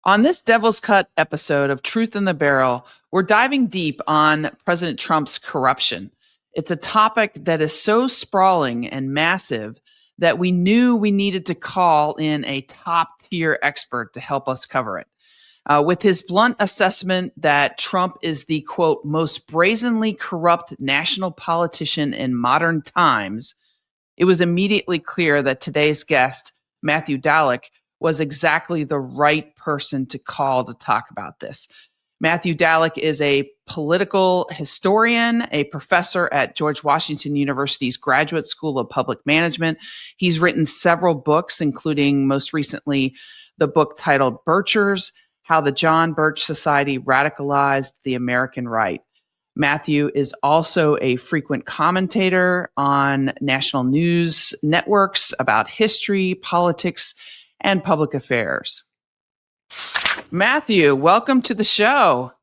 On this Devil's Cut episode of Truth in the Barrel, we're diving deep on President Trump's corruption. It's a topic that is so sprawling and massive that we knew we needed to call in a top tier expert to help us cover it. With his blunt assessment that Trump is the, quote, most brazenly corrupt national politician in modern times, it was immediately clear that today's guest, Matthew Dallek, was exactly the right person to call to talk about this. Matthew Dallek is a political historian, a professor at George Washington University's Graduate School of Public Management. He's written several books, including most recently the book titled Birchers: How the John Birch Society Radicalized the American Right. Matthew is also a frequent commentator on national news networks about history, politics, and public affairs. Matthew, welcome to the show.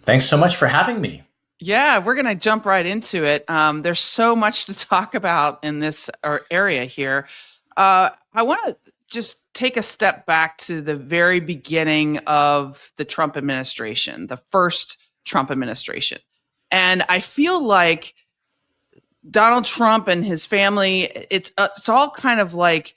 Thanks so much for having me. Yeah, we're going to jump right into it. There's so much to talk about in this area here. I want to just take a step back to the very beginning of the Trump administration, the first Trump administration. And I feel like Donald Trump and his family, it's all kind of like,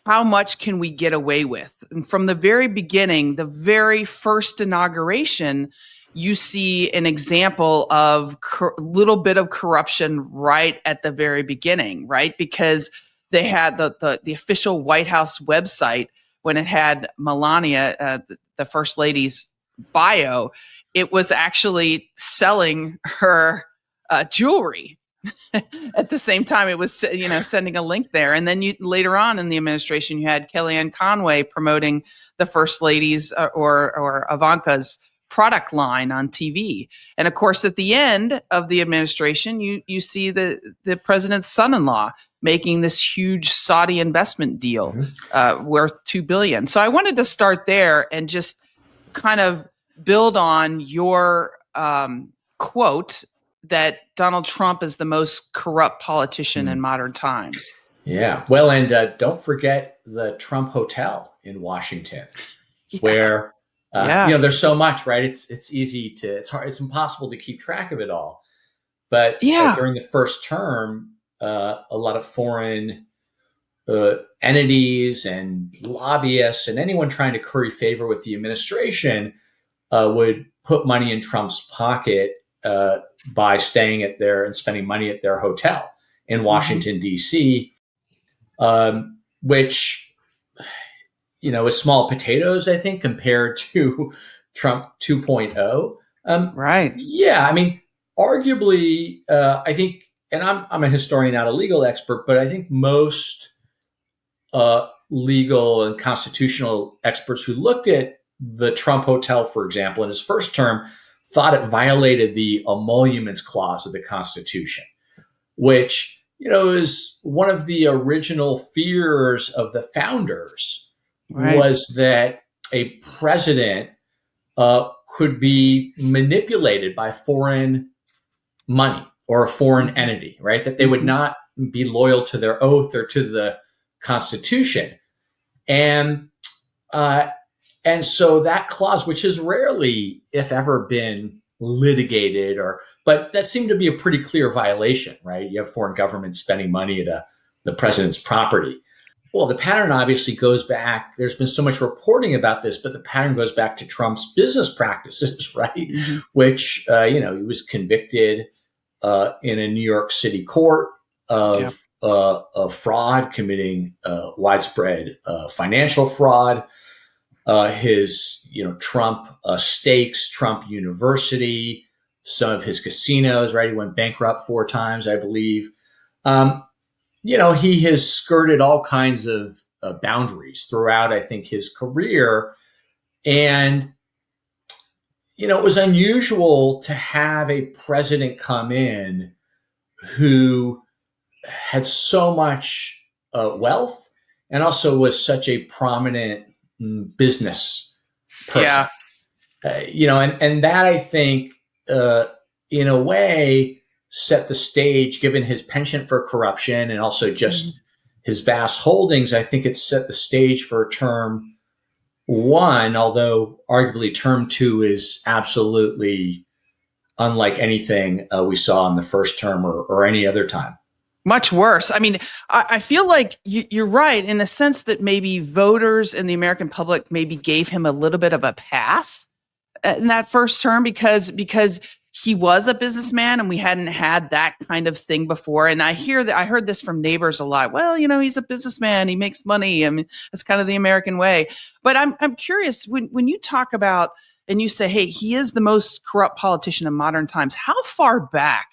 how much can we get away with? And from the very beginning, the very first inauguration, you see an example of little bit of corruption right at the very beginning, right? Because they had the official White House website, when it had Melania, the first lady's bio, it was actually selling her jewelry. At the same time, it was, sending a link there. And then later on in the administration, you had Kellyanne Conway promoting the first lady's or Ivanka's product line on TV. And of course, at the end of the administration, you see the president's son-in-law making this huge Saudi investment deal worth $2 billion. So I wanted to start there and just kind of build on your quote that Donald Trump is the most corrupt politician in modern times. Yeah. Well, and don't forget the Trump Hotel in Washington, where, there's so much, right? It's easy to, it's hard, it's impossible to keep track of it all. But during the first term, a lot of foreign entities and lobbyists and anyone trying to curry favor with the administration would put money in Trump's pocket by staying at their and spending money at their hotel in Washington, D.C., which, is small potatoes, I think, compared to Trump 2.0. Right. Yeah. I mean, arguably, I think, and I'm a historian, not a legal expert, but I think most legal and constitutional experts who looked at the Trump Hotel, for example, in his first term, thought it violated the emoluments clause of the Constitution, which, is one of the original fears of the founders, was that a president could be manipulated by foreign money or a foreign entity, right? That they would not be loyal to their oath or to the Constitution. And so that clause, which has rarely, if ever, been litigated, but that seemed to be a pretty clear violation, right? You have foreign governments spending money at the president's property. Well, the pattern obviously goes back. There's been so much reporting about this, but the pattern goes back to Trump's business practices, right? Mm-hmm. Which, he was convicted in a New York City court of fraud, committing widespread financial fraud. His, Trump stakes, Trump University, some of his casinos, right? He went bankrupt 4 times, I believe. He has skirted all kinds of boundaries throughout, I think, his career. And, it was unusual to have a president come in who had so much wealth and also was such a prominent business person. And that, I think, in a way, set the stage, given his penchant for corruption and also just his vast holdings. I think it set the stage for a term one, although arguably term two is absolutely unlike anything we saw in the first term or any other time. Much worse. I mean, I feel like you're right in the sense that maybe voters and the American public maybe gave him a little bit of a pass in that first term because he was a businessman and we hadn't had that kind of thing before. And I heard this from neighbors a lot. Well, he's a businessman, he makes money. I mean, that's kind of the American way. But I'm curious when you talk about and you say, hey, he is the most corrupt politician in modern times. How far back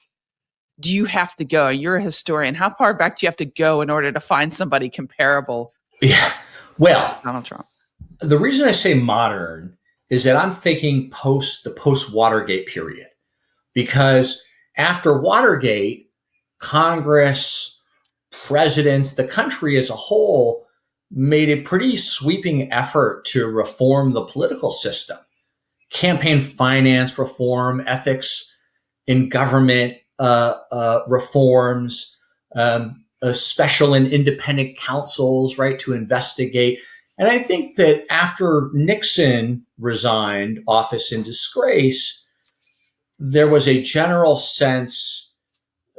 do you have to go? You're a historian. How far back do you have to go in order to find somebody comparable Yeah. to Well, Donald Trump? the reason I say modern is that I'm thinking the post Watergate period, because after Watergate, Congress, presidents, the country as a whole made a pretty sweeping effort to reform the political system. Campaign finance reform, ethics in government reforms, special and independent counsels, right, to investigate. And I think that after Nixon resigned office in disgrace, there was a general sense,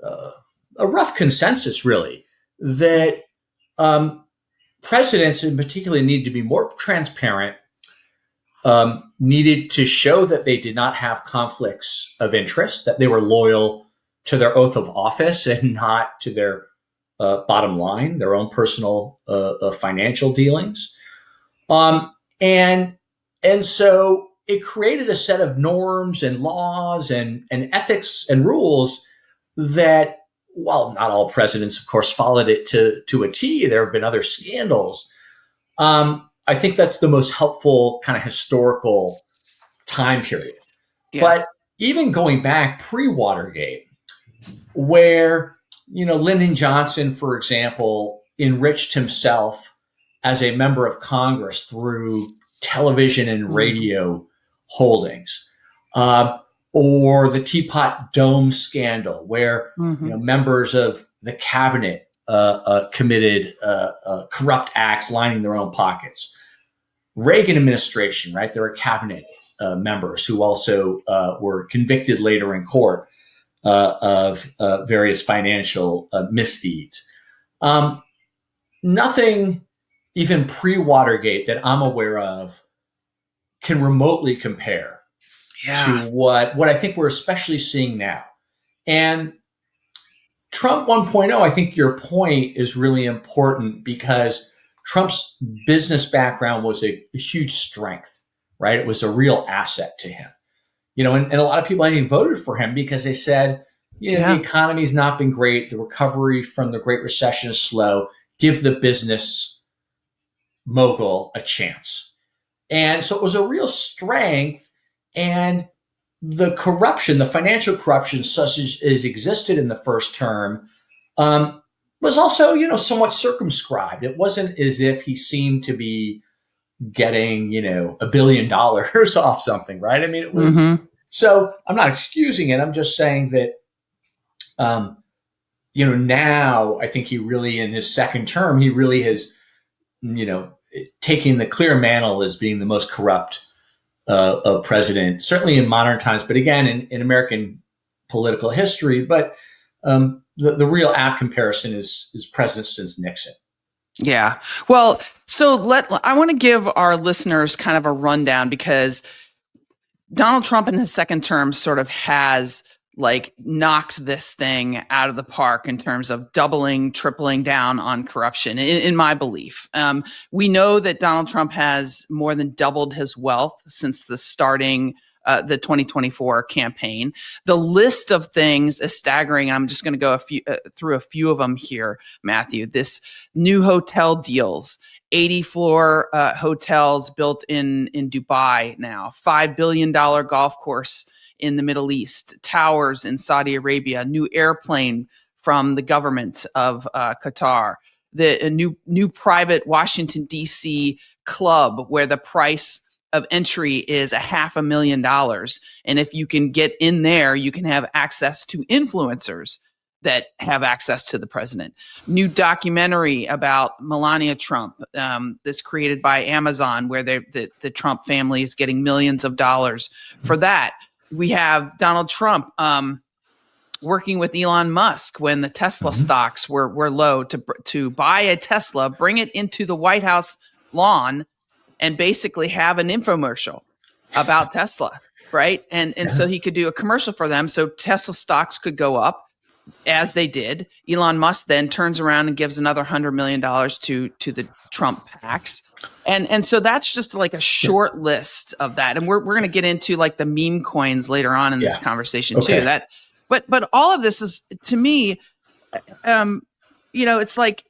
a rough consensus really, that presidents in particular need to be more transparent, needed to show that they did not have conflicts of interest, that they were loyal to their oath of office and not to their bottom line, their own personal financial dealings. And so it created a set of norms and laws and ethics and rules that, while not all presidents, of course, followed it to a T, there have been other scandals. I think that's the most helpful kind of historical time period. Yeah. But even going back pre-Watergate, where, Lyndon Johnson, for example, enriched himself as a member of Congress through television and radio holdings, or the Teapot Dome scandal, where members of the cabinet committed corrupt acts lining their own pockets. Reagan administration, right? There were cabinet members who also were convicted later in court of various financial misdeeds. Nothing even pre-Watergate that I'm aware of can remotely compare to what I think we're especially seeing now. And Trump 1.0, I think your point is really important because Trump's business background was a huge strength, right? It was a real asset to him. And a lot of people, I think, voted for him because they said, the economy's not been great. The recovery from the Great Recession is slow. Give the business mogul a chance. And so it was a real strength. And the corruption, the financial corruption such as existed in the first term, was also, somewhat circumscribed. It wasn't as if he seemed to be getting, $1 billion off something, right? I mean, it was, so I'm not excusing it. I'm just saying that, now I think he really, in his second term, he really has, taken the clear mantle as being the most corrupt president, certainly in modern times, but again, in American political history. But the real apt comparison is presidents since Nixon. Yeah. Well, so I want to give our listeners kind of a rundown because Donald Trump in his second term sort of has knocked this thing out of the park in terms of doubling, tripling down on corruption, in my belief. We know that Donald Trump has more than doubled his wealth since the 2024 campaign. The list of things is staggering. And I'm just going to go through a few of them here, Matthew. This new hotel deals, 80-floor hotels built in Dubai now, $5 billion golf course in the Middle East, towers in Saudi Arabia, new airplane from the government of Qatar, the new private Washington, D.C. club where the price of entry is $500,000. And if you can get in there, you can have access to influencers that have access to the president. New documentary about Melania Trump that's created by Amazon, where the Trump family is getting millions of dollars for that. We have Donald Trump working with Elon Musk when the Tesla stocks were low to buy a Tesla, bring it into the White House lawn, and basically have an infomercial about Tesla, right? And so he could do a commercial for them, so Tesla stocks could go up, as they did. Elon Musk then turns around and gives another $100 million to the Trump PACs. And so that's just like a short list of that. And we're going to get into like the meme coins later on in this conversation too. But all of this is, to me, it's like,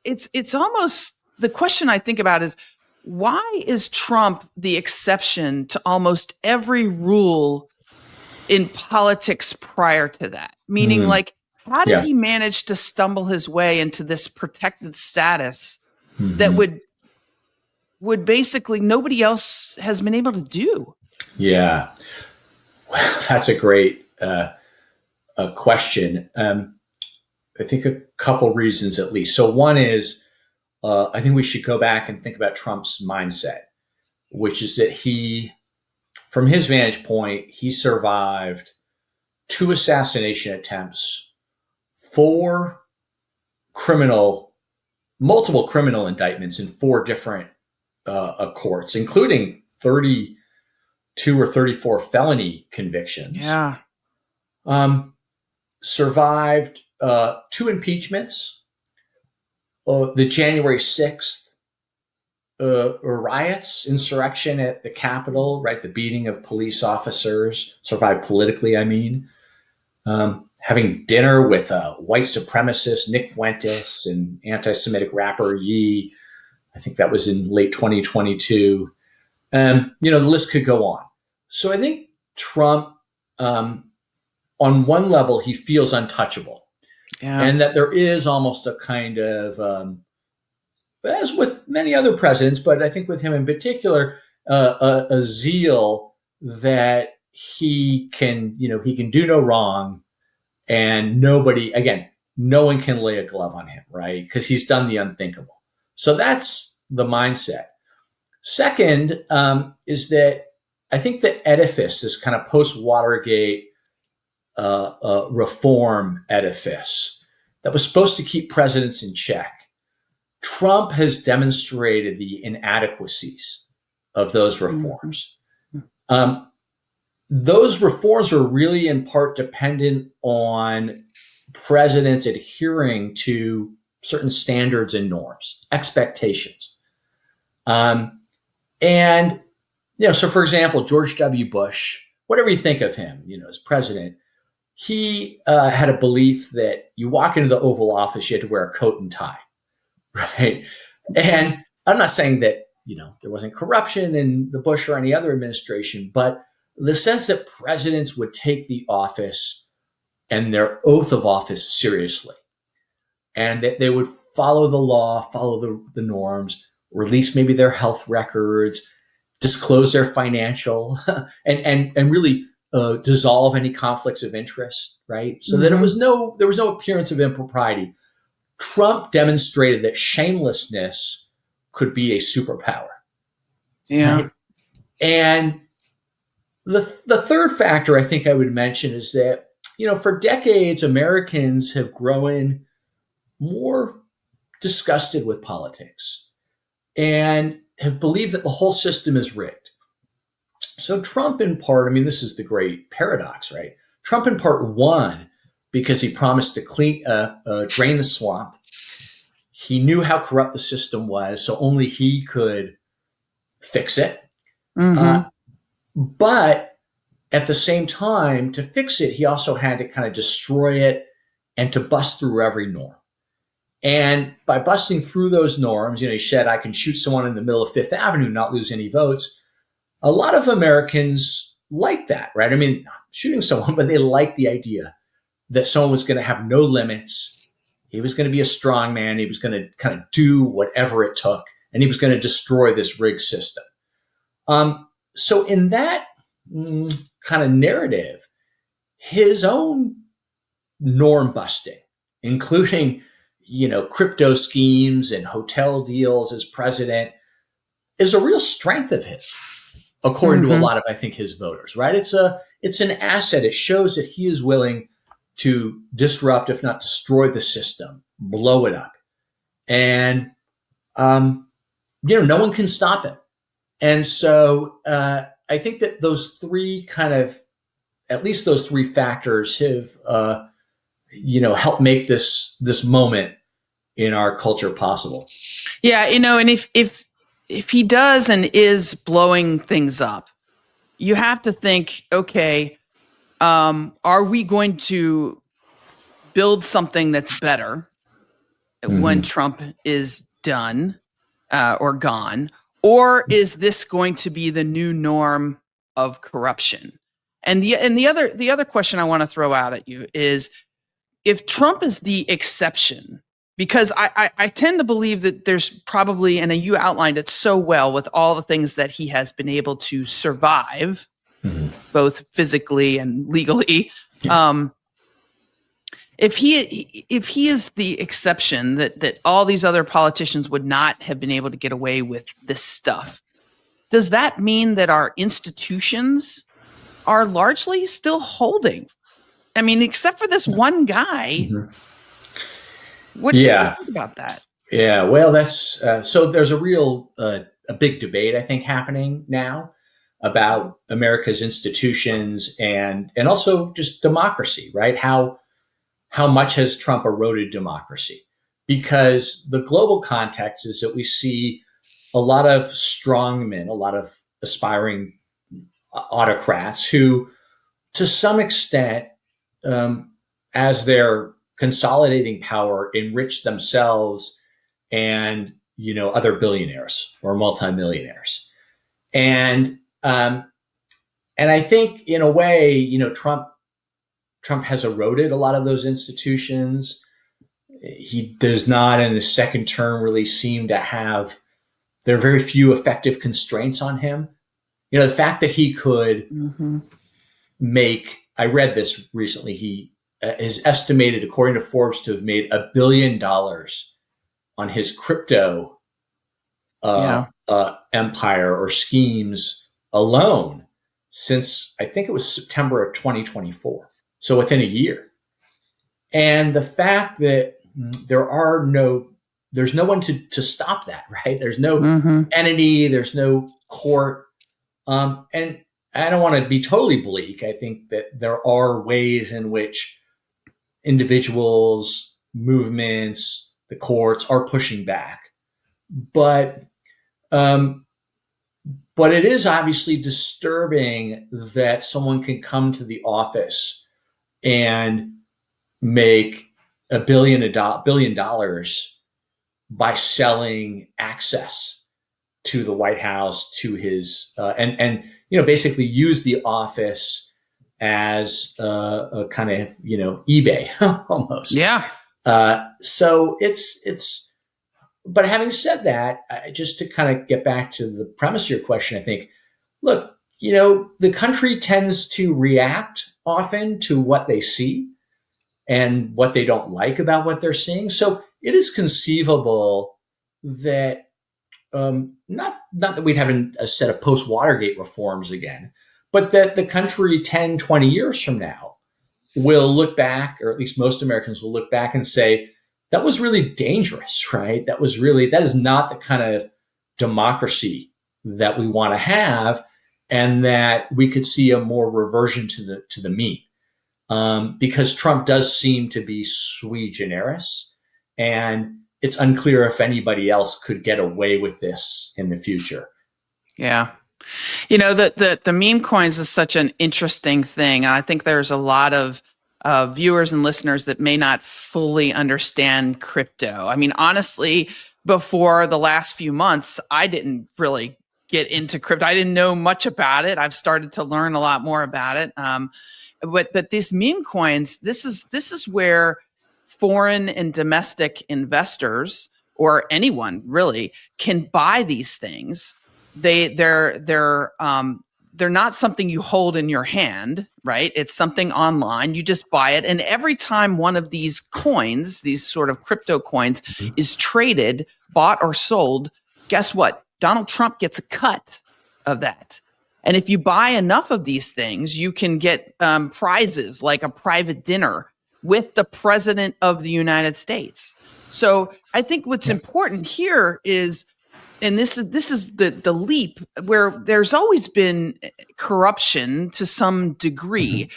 it's almost, the question I think about is, why is Trump the exception to almost every rule in politics prior to that? Meaning, like, how did he manage to stumble his way into this protected status that would basically nobody else has been able to do? Yeah. Well, that's a great question. I think a couple reasons at least. So one is, I think we should go back and think about Trump's mindset, which is that he, from his vantage point, he survived 2 assassination attempts, 4 multiple criminal indictments in 4 different courts, including 32 or 34 felony convictions. Yeah. Survived 2 impeachments, the January 6th riots, insurrection at the Capitol, right? The beating of police officers, survived politically, I mean. Having dinner with a white supremacist, Nick Fuentes, and anti-Semitic rapper Yee. I think that was in late 2022. The list could go on. So I think Trump, on one level, he feels untouchable. Yeah. And that there is almost a kind of, as with many other presidents, but I think with him in particular, a zeal that he can do no wrong, and no one can lay a glove on him, right? Because he's done the unthinkable. So that's the mindset. Second, is that I think the edifice, this kind of post-Watergate reform edifice that was supposed to keep presidents in check, Trump has demonstrated the inadequacies of those reforms. Those reforms were really in part dependent on presidents adhering to certain standards and norms, expectations. So for example, George W. Bush, whatever you think of him, as president, he had a belief that you walk into the Oval Office, you had to wear a coat and tie, right? And I'm not saying that, there wasn't corruption in the Bush or any other administration, but the sense that presidents would take the office and their oath of office seriously, and that they would follow the law, follow the norms, release maybe their health records, disclose their financial, and really dissolve any conflicts of interest, right? So that there was no appearance of impropriety. Trump demonstrated that shamelessness could be a superpower. Yeah. Right? And the third factor I think I would mention is that, for decades, Americans have grown more disgusted with politics and have believed that the whole system is rigged. So Trump, in part, this is the great paradox, right? Trump, in part, won because he promised to drain the swamp. He knew how corrupt the system was, so only he could fix it. But at the same time, to fix it, he also had to kind of destroy it and to bust through every norm. And by busting through those norms, he said, I can shoot someone in the middle of Fifth Avenue, not lose any votes. A lot of Americans like that, right? Not shooting someone, but they like the idea that someone was going to have no limits. He was going to be a strong man. He was going to kind of do whatever it took, and he was going to destroy this rigged system. So in that kind of narrative, his own norm busting, including, crypto schemes and hotel deals as president, is a real strength of his, according to a lot of, I think, his voters, right? It's an asset. It shows that he is willing to disrupt, if not destroy the system, blow it up. And, no one can stop it. And so I think that those three at least those three factors have, helped make this moment in our culture possible. Yeah, and if he does and is blowing things up, you have to think, okay, are we going to build something that's better when Trump is done or gone? Or is this going to be the new norm of corruption? And the other question I want to throw out at you is, if Trump is the exception, because I tend to believe that there's probably, and you outlined it so well with all the things that he has been able to survive, both physically and legally. Yeah. If he is the exception, that all these other politicians would not have been able to get away with this stuff, does that mean that our institutions are largely still holding? I mean, except for this one guy. What do you think about that? Yeah, well, that's so there's a big debate, I think, happening now about America's institutions and also just democracy, right? How much has Trump eroded democracy? Because the global context is that we see a lot of strongmen, a lot of aspiring autocrats who, to some extent, as they're consolidating power, enrich themselves and other billionaires or multimillionaires. And I think, in a way, Trump has eroded a lot of those institutions. He does not, in his second term, really seem to have. There are very few effective constraints on him. The fact that he could make. I read this recently. He is estimated, according to Forbes, to have made $1 billion on his crypto empire or schemes alone since, I think it was September of 2024. So within a year. And the fact that there's no one to stop that, right? There's no entity, there's no court. And I don't want to be totally bleak. I think that there are ways in which individuals, movements, the courts are pushing back. But it is obviously disturbing that someone can come to the office and make $1 billion by selling access to the White House, to his and basically use the office as a kind of eBay almost. Yeah. So it's. But having said that, just to kind of get back to the premise of your question, I think, look, the country tends to react often to what they see and what they don't like about what they're seeing. So it is conceivable that not that we'd have a set of post-Watergate reforms again, but that the country 10, 20 years from now will look back, or at least most Americans will look back and say, that was really dangerous, right? That is not the kind of democracy that we want to have, and that we could see a more reversion to the mean. Because Trump does seem to be sui generis, and it's unclear if anybody else could get away with this in the future. Yeah. The meme coins is such an interesting thing. I think there's a lot of viewers and listeners that may not fully understand crypto. I mean, honestly, before the last few months, I didn't really get into crypto. I didn't know much about it. I've started to learn a lot more about it. But these meme coins, this is where foreign and domestic investors, or anyone really, can buy these things. They're they're not something you hold in your hand, right? It's something online. You just buy it. And every time one of these coins, these sort of crypto coins, is traded, bought or sold, guess what? Donald Trump gets a cut of that. And if you buy enough of these things, you can get prizes like a private dinner with the president of the United States. So I think what's important here is, and this is the leap where there's always been corruption to some degree,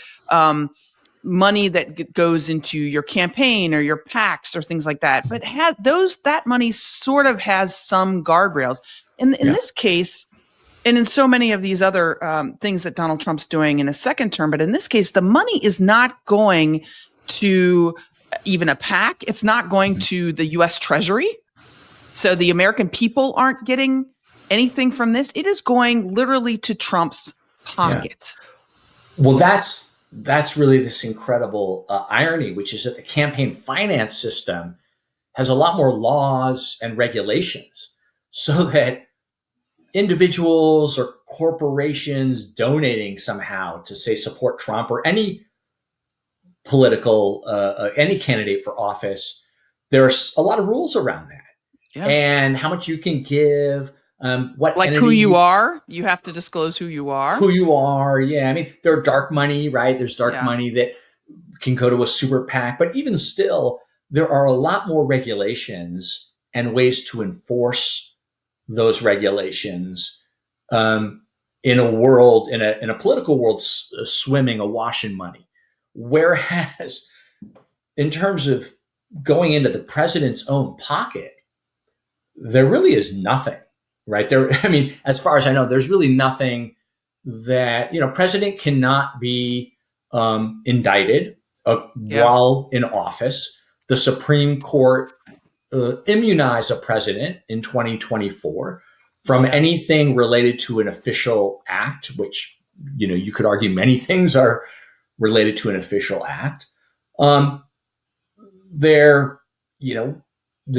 money that goes into your campaign or your PACs or things like that. But that money sort of has some guardrails. In this case, and in so many of these other things that Donald Trump's doing in a second term, but in this case, the money is not going to even a PAC. It's not going to the U.S. Treasury. So the American people aren't getting anything from this. It is going literally to Trump's pocket. Yeah. Well, that's really this incredible irony, which is that the campaign finance system has a lot more laws and regulations so that individuals or corporations donating somehow to, say, support Trump or any political, any candidate for office, there's a lot of rules around that. Yeah. And how much you can give, what like entity who you are, you have to disclose who you are. Who you are, yeah. I mean, there's dark money, right? There's dark money that can go to a super PAC, but even still, there are a lot more regulations and ways to enforce those regulations in a world, in a political world swimming awash in money. Whereas, in terms of going into the president's own pocket, there really is nothing, right? I mean, as far as I know, there's really nothing that, president cannot be indicted while in office. The Supreme Court immunized a president in 2024 from anything related to an official act, which, you could argue many things are related to an official act. The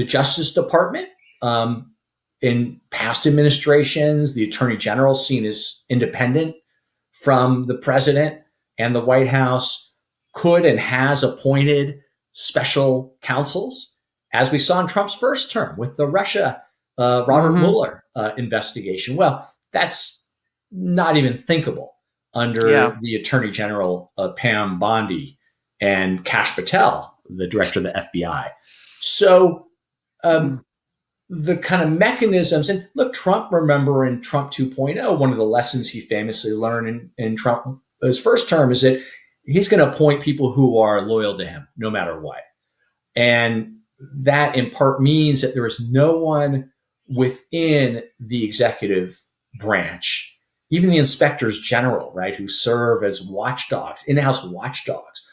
Justice Department, in past administrations, the Attorney General seen as independent from the president and the White House could and has appointed special counsels, as we saw in Trump's first term with the Russia Robert Mueller investigation. Well, that's not even thinkable under the Attorney General Pam Bondi and Kash Patel, the director of the FBI. So the kind of mechanisms, and look, Trump, remember in Trump 2.0, one of the lessons he famously learned in Trump, his first term, is that he's going to appoint people who are loyal to him no matter what. And that in part means that there is no one within the executive branch, even the inspectors general, right, who serve as watchdogs, in-house watchdogs,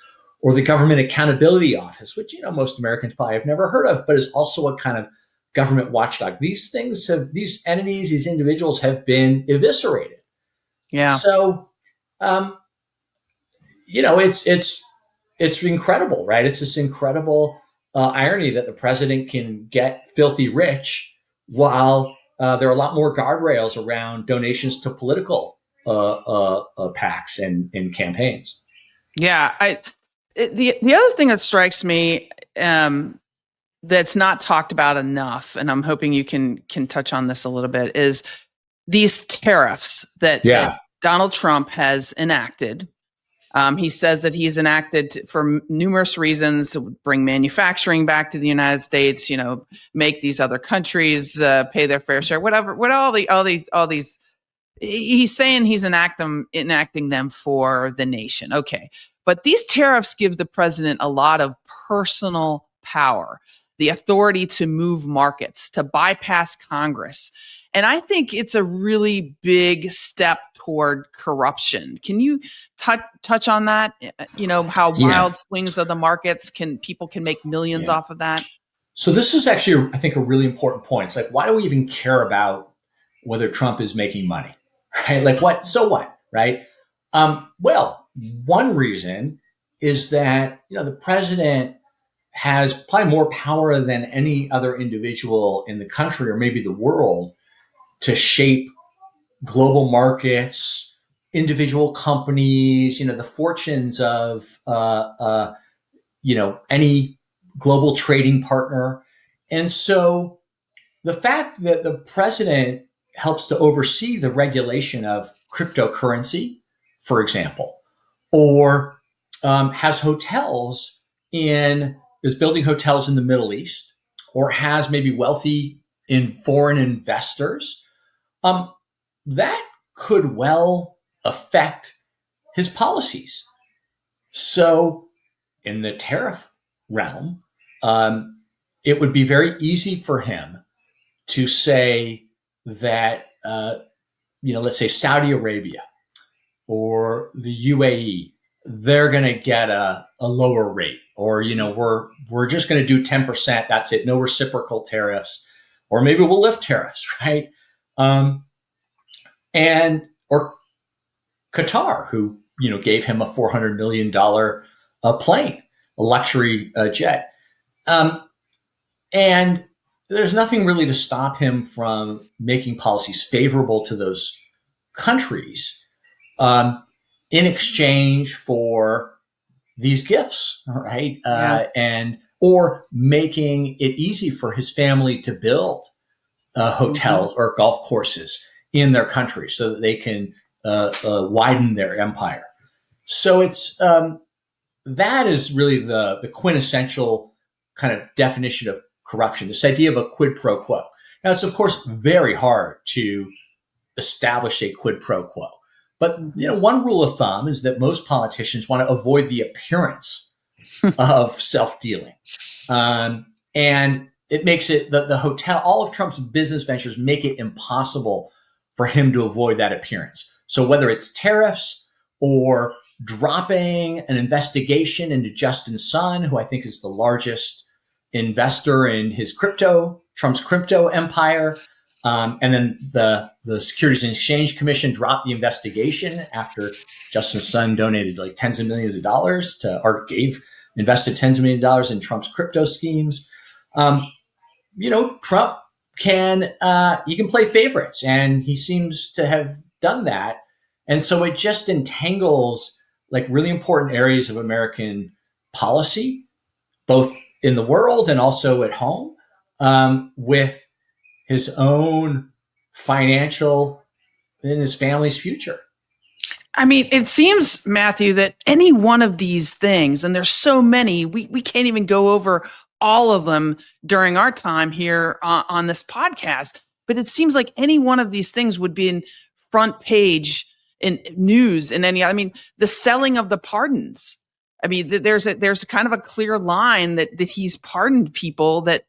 or the Government Accountability Office, which, most Americans probably have never heard of, but is also a kind of government watchdog. These entities, these individuals have been eviscerated. Yeah. So, it's incredible, right? It's this incredible irony that the president can get filthy rich while there are a lot more guardrails around donations to political PACs and campaigns. Yeah. The other thing that strikes me that's not talked about enough, and I'm hoping you can touch on this a little bit, is these tariffs that Donald Trump has enacted. He says that he's enacted for numerous reasons to bring manufacturing back to the United States, make these other countries pay their fair share, whatever, all these. He's saying he's enacting them for the nation. Okay. But these tariffs give the president a lot of personal power, the authority to move markets, to bypass Congress. And I think it's a really big step toward corruption. Can you touch on that? How wild swings of the markets people can make millions off of that. So this is actually, I think, a really important point. It's like, why do we even care about whether Trump is making money, right? Like what? So what, right? Well, one reason is that, the president has probably more power than any other individual in the country or maybe the world to shape global markets, individual companies, the fortunes of, any global trading partner. And so the fact that the president helps to oversee the regulation of cryptocurrency, for example, or has is building hotels in the Middle East, or has maybe wealthy in foreign investors, that could well affect his policies. So in the tariff realm, it would be very easy for him to say that, let's say Saudi Arabia or the UAE, they're going to get a lower rate, or, we're just going to do 10%. That's it. No reciprocal tariffs, or maybe we'll lift tariffs, right? Or Qatar, who, gave him a $400 million plane, a luxury jet. And there's nothing really to stop him from making policies favorable to those countries in exchange for these gifts, right? Or making it easy for his family to build hotels or golf courses in their country so that they can widen their empire. So it's that is really the quintessential kind of definition of corruption, this idea of a quid pro quo. Now, it's of course very hard to establish a quid pro quo, but one rule of thumb is that most politicians want to avoid the appearance of self-dealing, and it makes it the hotel. All of Trump's business ventures make it impossible for him to avoid that appearance. So whether it's tariffs or dropping an investigation into Justin Sun, who I think is the largest investor in Trump's crypto empire. And then the Securities and Exchange Commission dropped the investigation after Justin Sun donated like tens of millions of dollars invested tens of millions of dollars in Trump's crypto schemes. Trump he can play favorites, and he seems to have done that. And so it just entangles like really important areas of American policy, both in the world and also at home, with his own financial and his family's future. I mean, it seems, Matthew, that any one of these things, and there's so many, we can't even go over all of them during our time here on this podcast, but it seems like any one of these things would be in front page in news in any, the selling of the pardons. I mean, there's kind of a clear line that he's pardoned people that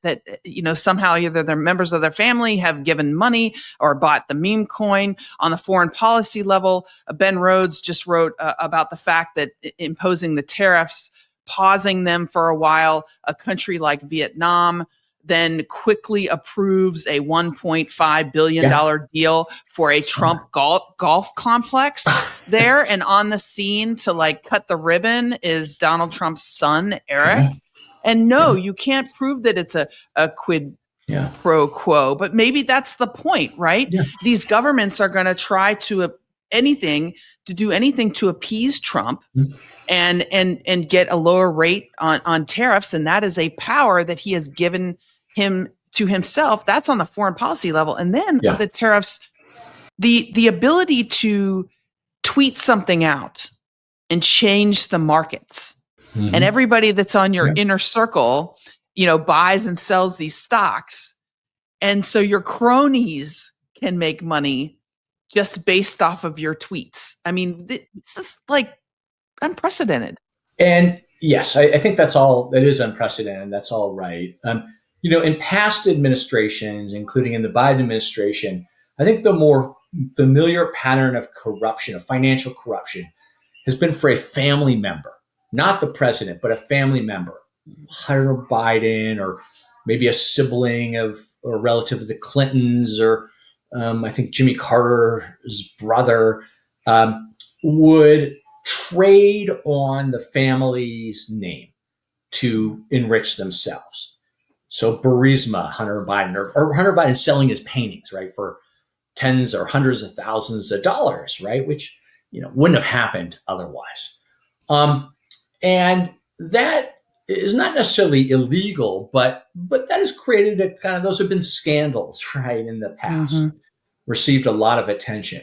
somehow either they're members of their family, have given money, or bought the meme coin. On the foreign policy level, Ben Rhodes just wrote about the fact that imposing the tariffs, pausing them for a while, a country like Vietnam then quickly approves a $1.5 billion deal for a Trump golf complex there. And on the scene to like cut the ribbon is Donald Trump's son, Eric. And no, you can't prove that it's a quid pro quo, but maybe that's the point, right? These governments are going to try to do anything to appease Trump and get a lower rate on tariffs. And that is a power that he has given him to himself. That's on the foreign policy level. And then the tariffs, the ability to tweet something out and change the markets. And everybody that's on your inner circle, buys and sells these stocks. And so your cronies can make money just based off of your tweets. I mean, it's just like unprecedented. And yes, I think that is unprecedented. That's all right. In past administrations, including in the Biden administration, I think the more familiar pattern of corruption, of financial corruption, has been for a family member, not the president, but a family member, Hunter Biden, or maybe a sibling or relative of the Clintons, or I think Jimmy Carter's brother, would trade on the family's name to enrich themselves. So Burisma, Hunter Biden, or Hunter Biden selling his paintings, right, for tens or hundreds of thousands of dollars, right, which wouldn't have happened otherwise. And that is not necessarily illegal, but that has created a kind of, those have been scandals, right, in the past, received a lot of attention.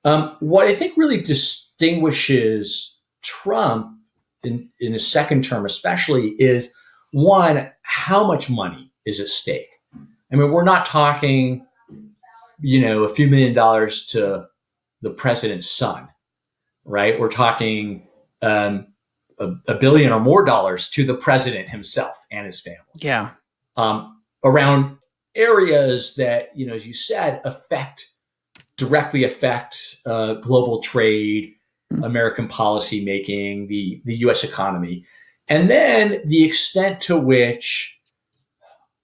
What I think really distinguishes Trump in his second term, especially, is one, how much money is at stake. I mean, we're not talking, a few $1,000,000 to the president's son, right? We're talking a billion or more dollars to the president himself and his family. Yeah. Around areas that, as you said, directly affect global trade, American policy making, the U.S. economy. And then the extent to which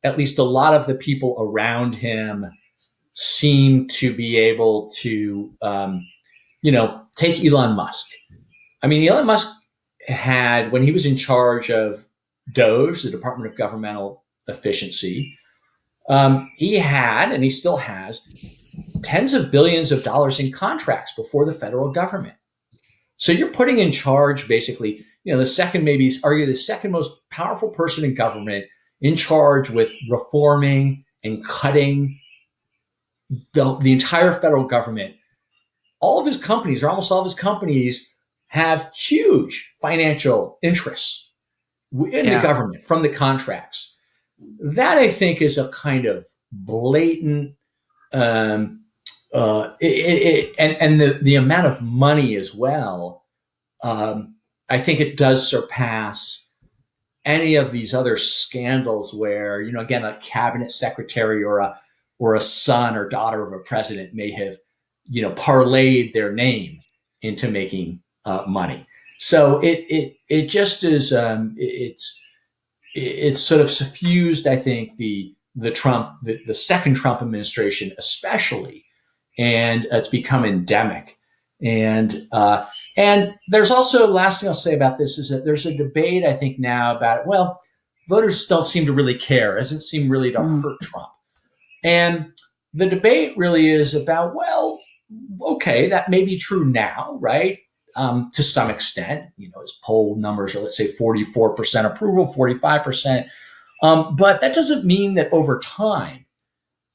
at least a lot of the people around him seem to be able to, take Elon Musk. I mean, Elon Musk had, when he was in charge of DOGE, the Department of Governmental Efficiency, he had, and he still has, tens of billions of dollars in contracts before the federal government. So you're putting in charge, basically, the second, maybe argue the second most powerful person in government, in charge with reforming and cutting the entire federal government. All of his companies, or almost all of his companies, have huge financial interests in the government from the contracts. That, I think, is a kind of blatant, and the amount of money as well. I think it does surpass any of these other scandals where, again, a cabinet secretary or a son or daughter of a president may have, parlayed their name into making money. So it just is, it's sort of suffused, I think, the second Trump administration especially, and it's become endemic. And there's also, last thing I'll say about this is that there's a debate, I think, now about, well, voters don't seem to really care. It doesn't seem really to hurt Trump. And the debate really is about, well, okay, that may be true now, right? To some extent, his poll numbers are, let's say, 44% approval, 45%. But that doesn't mean that over time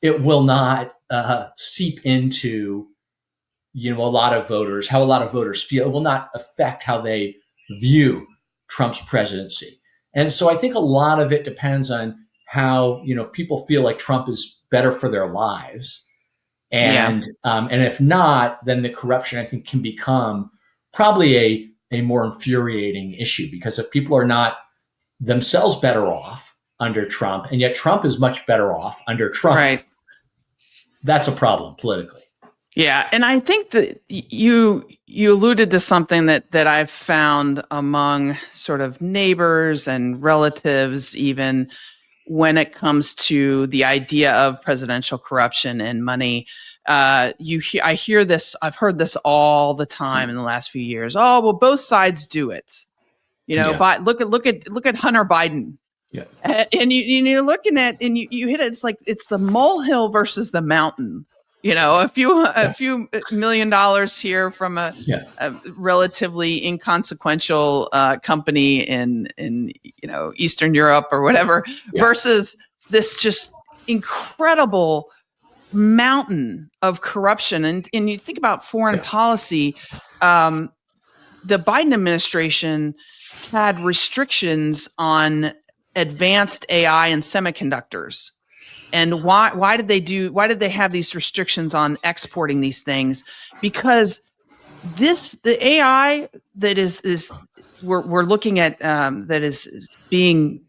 it will not seep into a lot of voters, how a lot of voters feel. It will not affect how they view Trump's presidency. And so I think a lot of it depends on how, if people feel like Trump is better for their lives. And if not, then the corruption, I think, can become probably a more infuriating issue, because if people are not themselves better off under Trump, and yet Trump is much better off under Trump, right, that's a problem politically. Yeah, and I think that you alluded to something that I've found among sort of neighbors and relatives, even when it comes to the idea of presidential corruption and money. I hear this. I've heard this all the time in the last few years. Oh, well, both sides do it. But look at Hunter Biden. Yeah, and you're looking at, and you hit it. It's like it's the molehill versus the mountain. A few $1 million here from a relatively inconsequential company in Eastern Europe or whatever, versus this just incredible mountain of corruption. And you think about foreign policy, the Biden administration had restrictions on advanced AI and semiconductors. And why did they have these restrictions on exporting these things? Because the AI that is we're looking at, that is being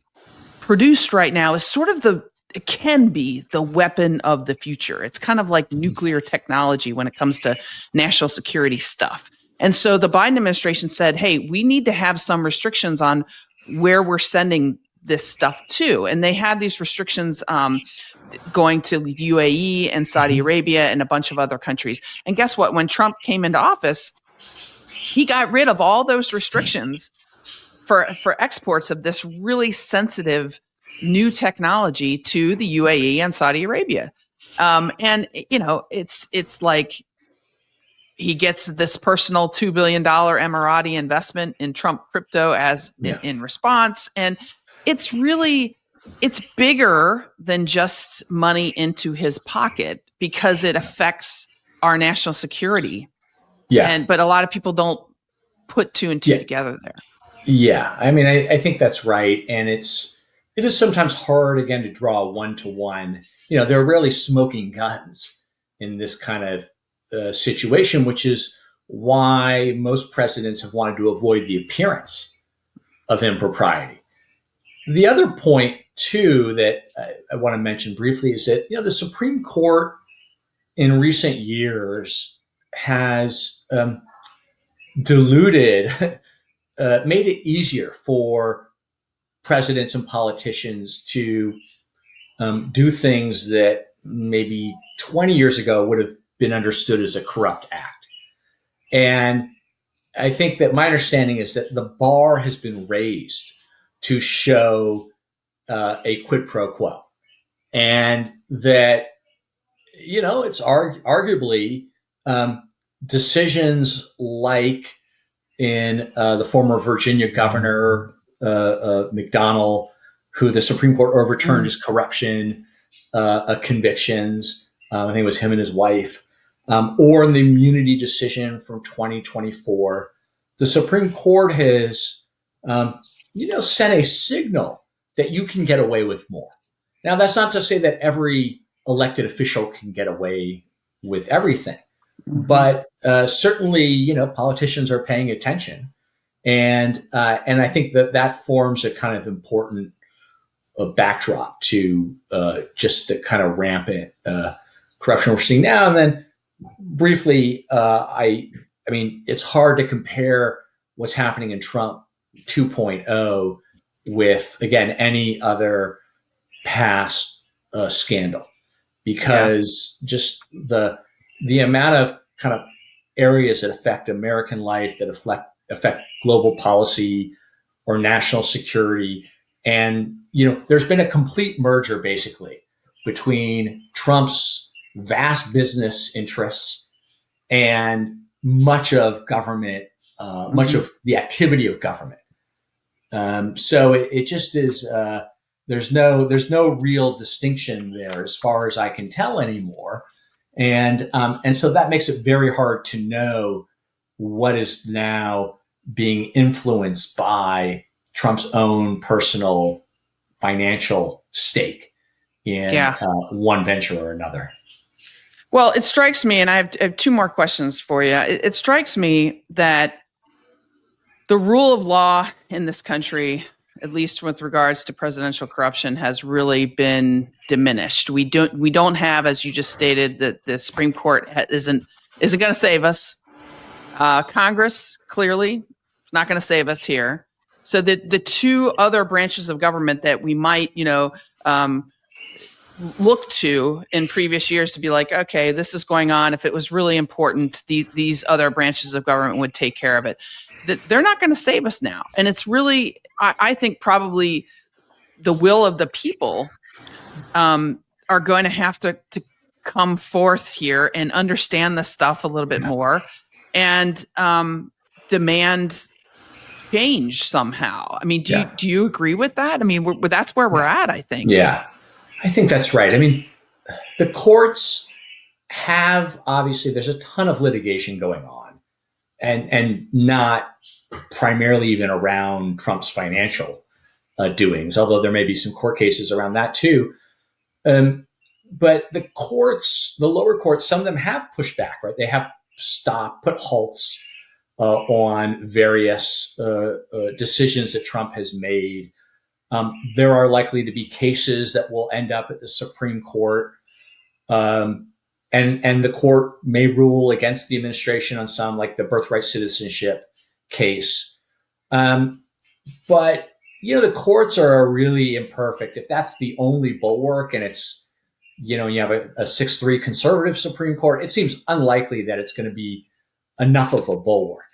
produced right now, is sort of it can be the weapon of the future. It's kind of like nuclear technology when it comes to national security stuff. And so the Biden administration said, hey, we need to have some restrictions on where we're sending this stuff to. And they had these restrictions going to UAE and Saudi Arabia and a bunch of other countries. And guess what? When Trump came into office, he got rid of all those restrictions for exports of this really sensitive new technology to the UAE and Saudi Arabia. And it's like, he gets this personal $2 billion Emirati investment in Trump crypto as in response. And it's bigger than just money into his pocket because it affects our national security. Yeah. But a lot of people don't put two and two together there. Yeah. I mean, I think that's right. And it is sometimes hard, again, to draw a one-to-one. There are rarely smoking guns in this kind of situation, which is why most presidents have wanted to avoid the appearance of impropriety. The other point, too, that I want to mention briefly is that, the Supreme Court in recent years has diluted, made it easier for presidents and politicians to do things that maybe 20 years ago would have been understood as a corrupt act. And I think that my understanding is that the bar has been raised to show a quid pro quo, and that it's arguably decisions like in the former Virginia governor McDonnell, who the Supreme Court overturned his corruption convictions. I think it was him and his wife, or in the immunity decision from 2024. The Supreme Court has, sent a signal that you can get away with more. Now, that's not to say that every elected official can get away with everything, but certainly, politicians are paying attention, and I think that forms a kind of important backdrop to just the kind of rampant corruption we're seeing now. And then briefly, I mean, it's hard to compare what's happening in Trump 2.0 with, again, any other past scandal, because just the amount of kind of areas that affect American life, that affect global policy or national security. And, there's been a complete merger basically between Trump's vast business interests and much of government, much of the activity of government. So it just is, there's no real distinction there as far as I can tell anymore. And so that makes it very hard to know what is now being influenced by Trump's own personal financial stake in one venture or another. Well, it strikes me, and I have two more questions for you. It strikes me that the rule of law in this country, at least with regards to presidential corruption, has really been diminished. We don't have, as you just stated, that the Supreme Court isn't going to save us. Congress clearly is not going to save us here. So the two other branches of government that we might, look to in previous years to be like, okay, this is going on. If it was really important, these other branches of government would take care of it. They're not going to save us now. And it's really, I think, probably the will of the people are going to have to come forth here and understand this stuff a little bit more and demand change somehow. I mean, do you agree with that? I mean, that's where we're at, I think. Yeah, I think that's right. I mean, the courts have, obviously, there's a ton of litigation going on, and not primarily even around Trump's financial doings, although there may be some court cases around that too. But the courts, the lower courts, some of them have pushed back, right? They have put halts on various decisions that Trump has made. There are likely to be cases that will end up at the Supreme Court, and the court may rule against the administration on some, like the birthright citizenship case. But the courts are really imperfect. If that's the only bulwark, and it's you have a 6-3 conservative Supreme Court, it seems unlikely that it's going to be enough of a bulwark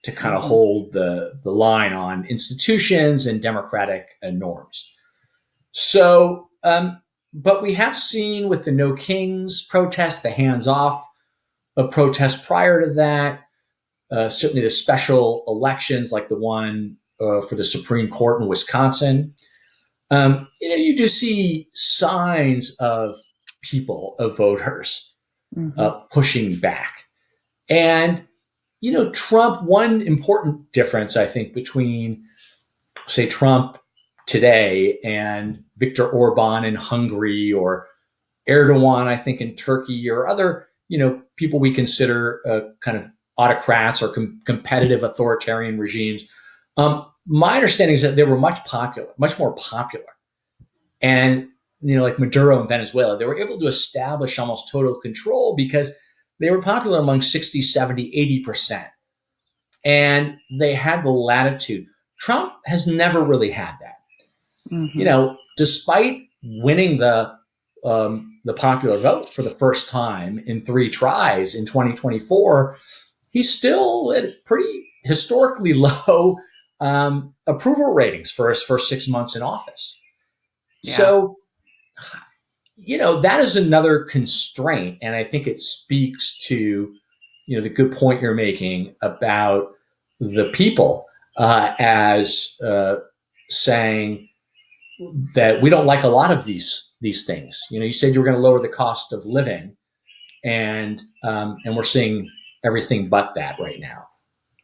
to kind of hold the line on institutions and democratic norms. So, but we have seen with the No Kings protest, the hands-off protests prior to that. Certainly the special elections like the one for the Supreme Court in Wisconsin. You do see signs of people, of voters, pushing back. And, Trump, one important difference, I think, between, say, Trump today and Viktor Orban in Hungary, or Erdogan, I think, in Turkey, or other, people we consider kind of autocrats or competitive authoritarian regimes. My understanding is that they were much more popular. And, like Maduro in Venezuela, they were able to establish almost total control because they were popular among 60, 70, 80%. And they had the latitude. Trump has never really had that. Despite winning the popular vote for the first time in 3 tries in 2024, he's still at pretty historically low approval ratings for his first 6 months in office. Yeah. So, that is another constraint. And I think it speaks to, the good point you're making about the people as saying that we don't like a lot of these things. You said you were going to lower the cost of living, and we're seeing everything but that right now.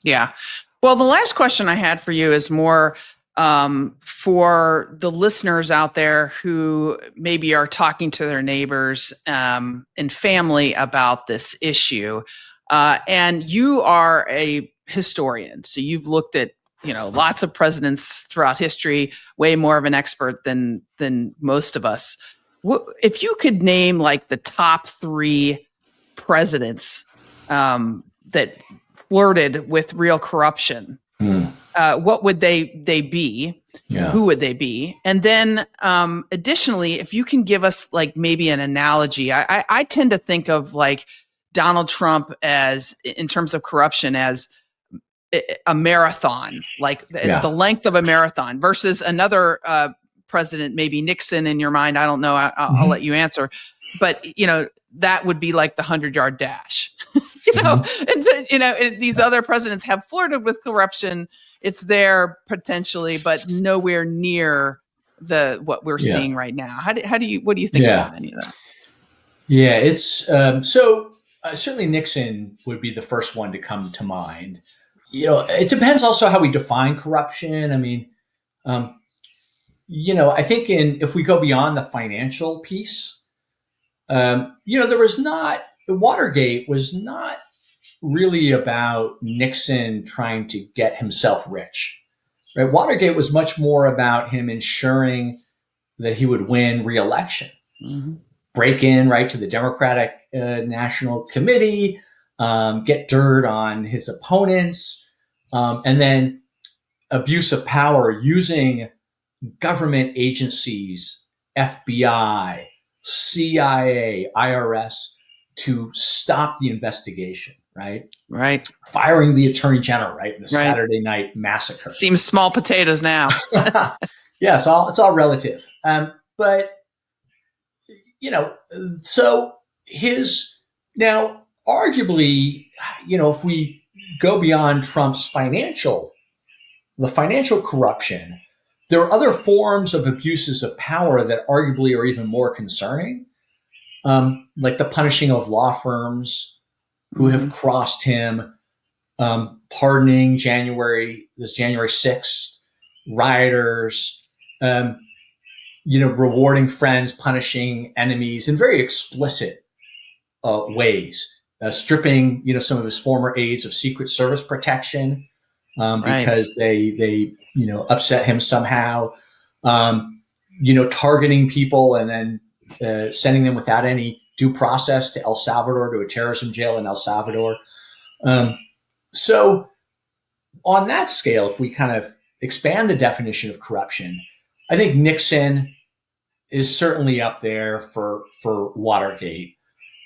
Yeah. Well, the last question I had for you is more for the listeners out there who maybe are talking to their neighbors and family about this issue. And you are a historian, so you've looked at lots of presidents throughout history, way more of an expert than most of us. If you could name like the top 3 presidents that flirted with real corruption, what would they be? Yeah. Who would they be? And then additionally, if you can give us like maybe an analogy, I tend to think of like Donald Trump as, in terms of corruption, as a marathon, like the length of a marathon, versus another president, maybe Nixon in your mind. I don't know. I'll let you answer. But, that would be like the 100-yard dash. And so, these other presidents have flirted with corruption. It's there potentially, but nowhere near what we're seeing right now. What do you think about any of that? Yeah, it's so certainly Nixon would be the first one to come to mind. It depends also how we define corruption. I mean, I think if we go beyond the financial piece, Watergate was not really about Nixon trying to get himself rich, right? Watergate was much more about him ensuring that he would win re-election, break in right to the Democratic National Committee, get dirt on his opponents, and then abuse of power using government agencies, FBI, CIA, IRS, to stop the investigation, right? Right. Firing the attorney general, right? The Saturday night massacre. Seems small potatoes now. Yeah, it's all relative. But, so now, arguably, if we go beyond Trump's the financial corruption, there are other forms of abuses of power that arguably are even more concerning, like the punishing of law firms who have crossed him, pardoning January 6th rioters, rewarding friends, punishing enemies in very explicit ways, stripping some of his former aides of Secret Service protection because they upset him somehow, targeting people and then sending them without any due process to El Salvador, to a terrorism jail in El Salvador. So on that scale, if we kind of expand the definition of corruption, I think Nixon is certainly up there for Watergate.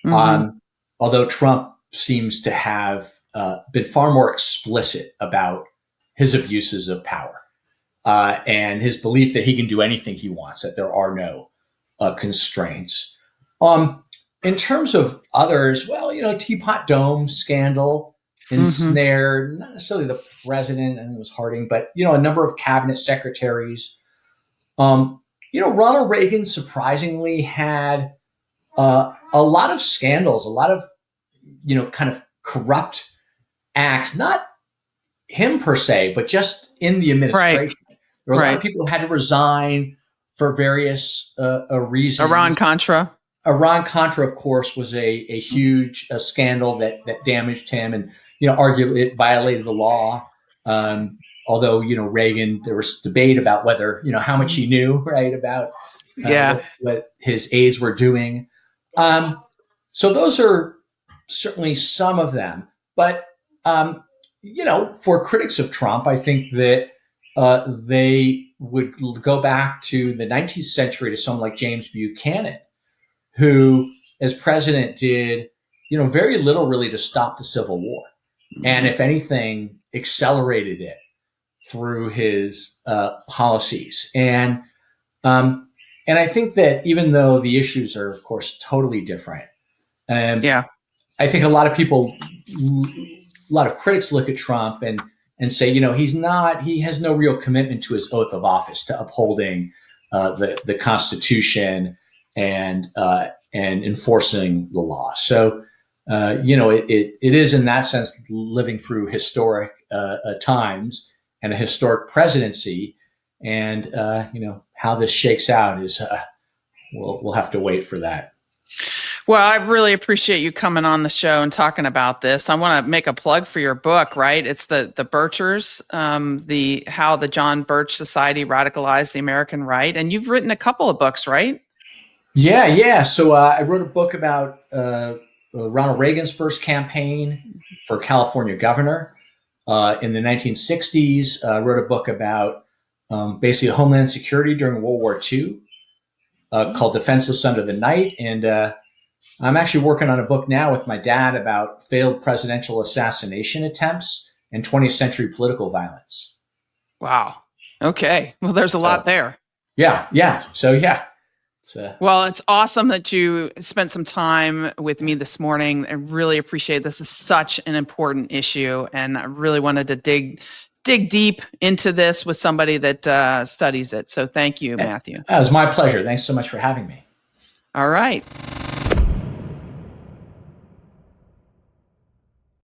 Although Trump seems to have been far more explicit about his abuses of power and his belief that he can do anything he wants, that there are no constraints. In terms of others, well, Teapot Dome scandal Hmm. ensnared not necessarily the president, I think it was Harding, but a number of cabinet secretaries. Um, Ronald Reagan surprisingly had a lot of scandals, a lot of kind of corrupt acts, not him per se, but just in the Right. administration. There were a lot of Right. people who had to resign for various Iran reasons. Contra. Iran Contra, of course, was a huge scandal that damaged him, and arguably it violated the law. Although Reagan, there was debate about whether how much he knew, right, about Yeah. what his aides were doing. Um, so those are certainly some of them, but for critics of Trump, I think that they would go back to the 19th century to someone like James Buchanan, who, as president, did very little really to stop the Civil War, and Mhm. if anything, accelerated it through his policies. Um, and I think that even though the issues are, of course, totally different, um, Yeah. I think a lot of critics look at Trump and say, he has no real commitment to his oath of office, to upholding the Constitution and enforcing the law. So, it is in that sense living through historic times and a historic presidency, and how this shakes out is we'll have to wait for that. Well, I really appreciate you coming on the show and talking about this. I want to make a plug for your book, right? It's the Birchers, the how the John Birch Society radicalized the American right, and you've written a couple of books, right? Yeah, yeah. So I wrote a book about Ronald Reagan's first campaign for California governor in the 1960s. I wrote a book about basically Homeland Security during World War II called Defenseless Under the Night. And I'm actually working on a book now with my dad about failed presidential assassination attempts and 20th century political violence. Wow. Okay. Well, there's a lot So, there. yeah, yeah. So, yeah. It's, Well, it's awesome that you spent some time with me this morning. I really appreciate it. This is such an important issue, and I really wanted to dig deep into this with somebody that studies it. So thank you, it Matthew. was my pleasure. Thanks so much for having me. All right.